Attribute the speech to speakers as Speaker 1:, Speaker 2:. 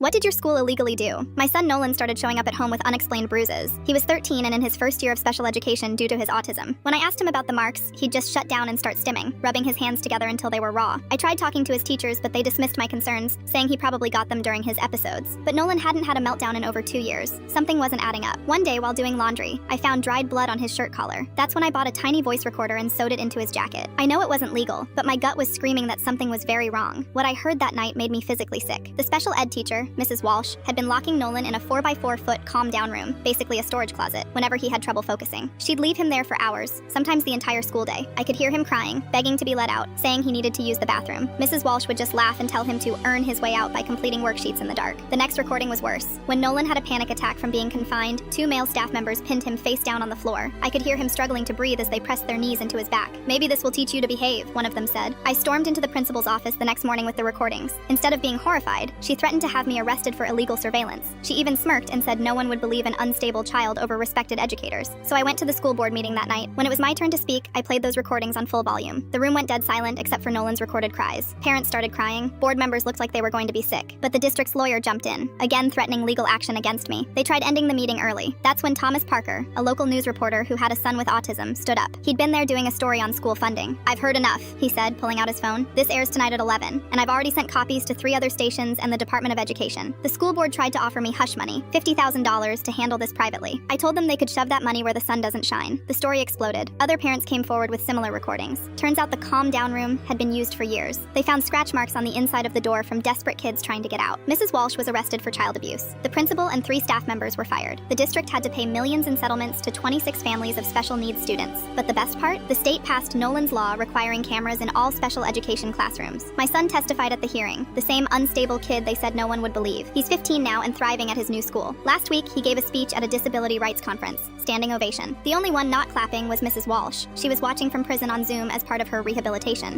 Speaker 1: What did your school illegally do? My son Nolan started showing up at home with unexplained bruises. He was 13 and in his first year of special education due to his autism. When I asked him about the marks, he'd just shut down and start stimming, rubbing his hands together until they were raw. I tried talking to his teachers, but they dismissed my concerns, saying he probably got them during his episodes. But Nolan hadn't had a meltdown in over 2 years. Something wasn't adding up. One day, while doing laundry, I found dried blood on his shirt collar. That's when I bought a tiny voice recorder and sewed it into his jacket. I know it wasn't legal, but my gut was screaming that something was very wrong. What I heard that night made me physically sick. The special ed teacher, Mrs. Walsh, had been locking Nolan in a 4x4-foot calm-down room, basically a storage closet, whenever he had trouble focusing. She'd leave him there for hours, sometimes the entire school day. I could hear him crying, begging to be let out, saying he needed to use the bathroom. Mrs. Walsh would just laugh and tell him to earn his way out by completing worksheets in the dark. The next recording was worse. When Nolan had a panic attack from being confined, 2 male staff members pinned him face down on the floor. I could hear him struggling to breathe as they pressed their knees into his back. "Maybe this will teach you to behave," one of them said. I stormed into the principal's office the next morning with the recordings. Instead of being horrified, she threatened to have me arrested for illegal surveillance. She even smirked and said no one would believe an unstable child over respected educators. So I went to the school board meeting that night. When it was my turn to speak, I played those recordings on full volume. The room went dead silent except for Nolan's recorded cries. Parents started crying. Board members looked like they were going to be sick. But the district's lawyer jumped in, again threatening legal action against me. They tried ending the meeting early. That's when Thomas Parker, a local news reporter who had a son with autism, stood up. He'd been there doing a story on school funding. "I've heard enough," he said, pulling out his phone. "This airs tonight at 11, and I've already sent copies to 3 other stations and the Department of Education. The school board tried to offer me hush money, $50,000, to handle this privately. I told them they could shove that money where the sun doesn't shine." The story exploded. Other parents came forward with similar recordings. Turns out the calm down room had been used for years. They found scratch marks on the inside of the door from desperate kids trying to get out. Mrs. Walsh was arrested for child abuse. The principal and 3 staff members were fired. The district had to pay millions in settlements to 26 families of special needs students. But the best part? The state passed Nolan's law requiring cameras in all special education classrooms. My son testified at the hearing, the same unstable kid they said no one would believe. He's 15 now and thriving at his new school. Last week, he gave a speech at a disability rights conference. Standing ovation. The only one not clapping was Mrs. Walsh. She was watching from prison on Zoom as part of her rehabilitation.